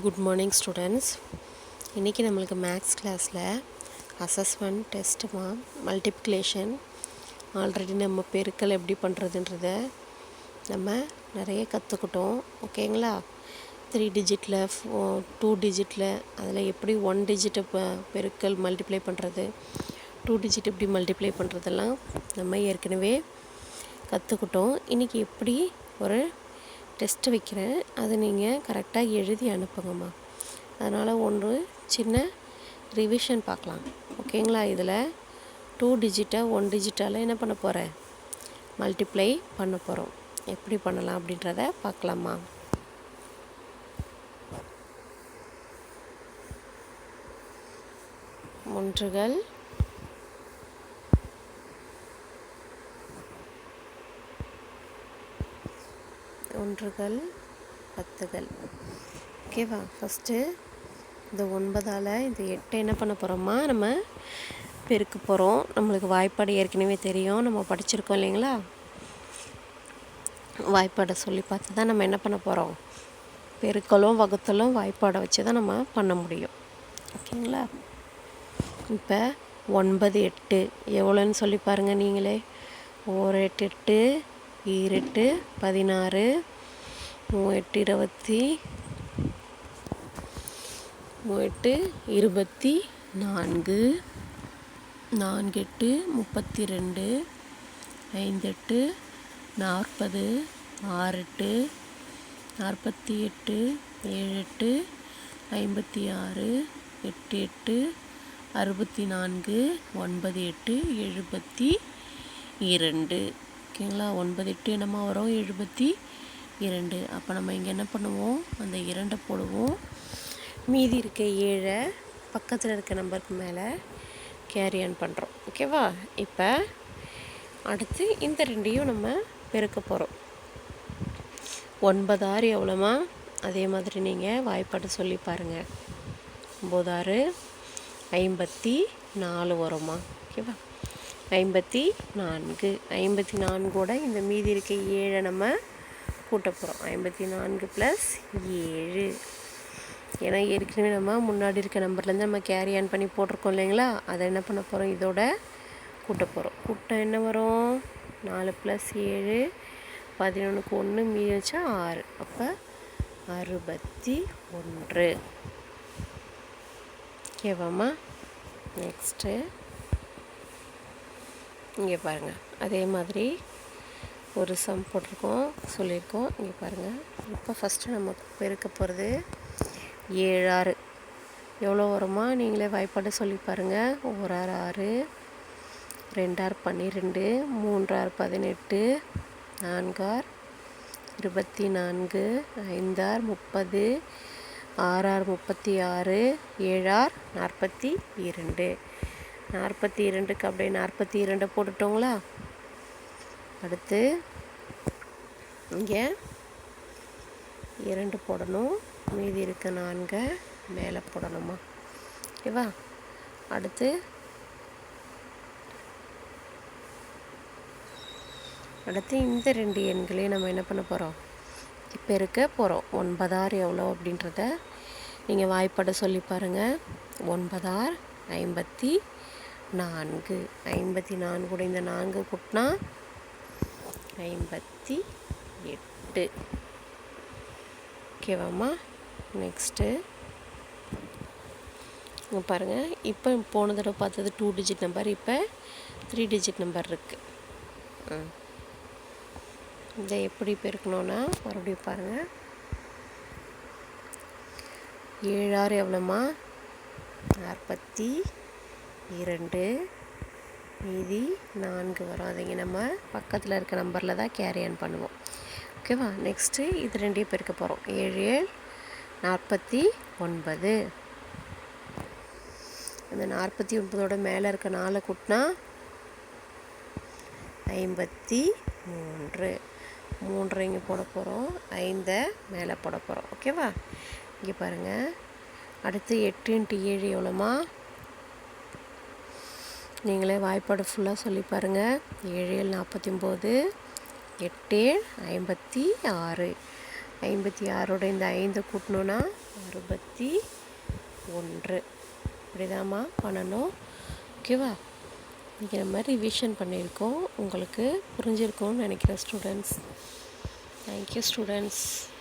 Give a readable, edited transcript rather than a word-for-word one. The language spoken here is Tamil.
Good morning students. இன்றைக்கி நம்மளுக்கு மேக்ஸ் கிளாஸில் அசஸ்மெண்ட் டெஸ்ட்டுமா மல்டிப்ளிகேஷன் ஆல்ரெடி நம்ம பெருக்கல் எப்படி பண்ணுறதுன்றத நம்ம நிறைய கற்றுக்கிட்டோம். ஓகேங்களா? 3 டிஜிட்டில் 2 டிஜிட்டில் அதில் எப்படி 1 டிஜிட்டை பெருக்கல் மல்டிப்ளை பண்ணுறது, 2 டிஜிட் எப்படி மல்டிப்ளை பண்ணுறதெல்லாம் நம்ம ஏற்கனவே கற்றுக்கிட்டோம். இன்றைக்கி எப்படி ஒரு டெஸ்ட்டு வைக்கிறேன், அதை நீங்கள் கரெக்டாக எழுதி அனுப்புங்கம்மா. அதனால் ஒன்று சின்ன ரிவிஷன் பார்க்கலாம். ஓகேங்களா? இதில் 2 டிஜிட்டை 1 டிஜிட்டால் என்ன பண்ண போகிறேன், மல்டிப்ளை பண்ண போகிறோம். எப்படி பண்ணலாம் அப்படின்றத பார்க்கலாமா? ஒன்றுகள் ஒன்றுகள் பத்துகள். ஓகேவா? ஃபஸ்ட்டு இந்த 9ஆல் இந்த 8 என்ன பண்ண போகிறோமா, நம்ம பெருக்க போகிறோம். நம்மளுக்கு வாய்ப்பாடு ஏற்கனவே தெரியும், நம்ம படிச்சிருக்கோம் இல்லைங்களா? வாய்ப்பாடை சொல்லி பார்த்து தான் நம்ம என்ன பண்ண போகிறோம், பெருக்கலும் வகுத்தலும் வாய்ப்பாடை வச்சு தான் நம்ம பண்ண முடியும். ஓகேங்களா? இப்போ 9 8 எவ்வளோன்னு சொல்லி பாருங்கள் நீங்களே. 1 8 8, 2 8 16, 3 8 24, 4 8 32, 5 8 40, 6 8 48, 7 8 56, 8 8 64, 9 8 72. ஓகேங்களா? 9 8 என்னமா வரும், 72. அப்போ நம்ம இங்கே என்ன பண்ணுவோம், அந்த 2 போடுவோம். மீதி இருக்க 7 பக்கத்தில் இருக்க நம்பருக்கு மேலே கேரி ஆன் பண்ணுறோம். ஓகேவா? இப்போ அடுத்து இந்த 2ஐயும் நம்ம பெருக்க போகிறோம். 9 6 எவ்வளோமா, அதே மாதிரி நீங்கள் வாய்ப்பாடு சொல்லி பாருங்கள். 9 6 54 வருமா? ஓகேவா? 54 54ஓட இந்த மீதி இருக்க 7 நம்ம கூட்ட போகிறோம். 54 + 7. ஏன்னா ஏற்கனவே நம்ம முன்னாடி இருக்க நம்பர்லேருந்து நம்ம கேரி ஆன் பண்ணி போட்டிருக்கோம் இல்லைங்களா? அதை என்ன பண்ண போகிறோம், இதோட கூட்ட போகிறோம். கூட்டம் என்ன வரும், 4 + 7 11க்கு 1 மீதி வச்சா 6. அப்போ 61. ஓகேவாம்மா? நெக்ஸ்ட்டு இங்கே பாருங்கள், அதே மாதிரி ஒரு சம் போட்டிருக்கோம், சொல்லியிருக்கோம். இங்கே பாருங்கள். இப்போ ஃபஸ்ட்டு நம்ம பெருக்க போகிறது 7 6 எவ்வளோ வருமா, நீங்களே வாய்ப்பாடு சொல்லி பாருங்கள். 1 6 6, 2 6 12, 3 6 18, 4 6 24, 5 6 30, 6 6 36, 7 6 42. 42க்கு அப்படியே 42 போட்டுட்டோங்களா? அடுத்து இங்கே 2 போடணும், மீதி இருக்க 4 மேலே போடணுமா? ஓகேவா? அடுத்து இந்த 2 எண்களையும் நம்ம என்ன பண்ண போகிறோம், பெருக்க போகிறோம். 9 6 எவ்வளோ அப்படின்றத நீங்கள் வாய்ப்பாடு சொல்லி பாருங்கள். 9 6 54. 54 கூட இந்த 4 கூட்டினா 58. ஓகேவாம்மா? நெக்ஸ்ட்டு இங்கே பாருங்கள். இப்போ போன தடவை பார்த்தது 2 டிஜிட் நம்பர், இப்போ 3 டிஜிட் நம்பர் இருக்குது. இதை எப்படி பெருக்கணுன்னா மறுபடியும் பாருங்கள். 7 6 எவ்வளோம்மா, 42. மீதி 4 வரும். அதுங்க நம்ம பக்கத்தில் இருக்க நம்பரில் தான் கேரி ஆன் பண்ணுவோம். ஓகேவா? நெக்ஸ்ட்டு இது 2ஐயும் பெருக்க போகிறோம். 7 7 49. அந்த 49ஓட மேலே இருக்க 4 கூட்டினா 53. 3 இங்கே போட போகிறோம், 5 மேலே போட போகிறோம். ஓகேவா? இங்கே பாருங்கள். அடுத்து 8 × 7 எவ்வளோமா, நீங்களே வாய்ப்பாடு ஃபுல்லாக சொல்லி பாருங்கள். 7 7 49, 8 7 56. 56ஓட இந்த 5 கூட்டணுன்னா 61 இப்படிதாம்மா பண்ணணும். ஓகேவா? இன்றைக்கி நம்ம ரிவிஷன் பண்ணியிருக்கோம். உங்களுக்கு புரிஞ்சிருக்கும்னு நினைக்கிறேன் ஸ்டூடெண்ட்ஸ். Thank you students.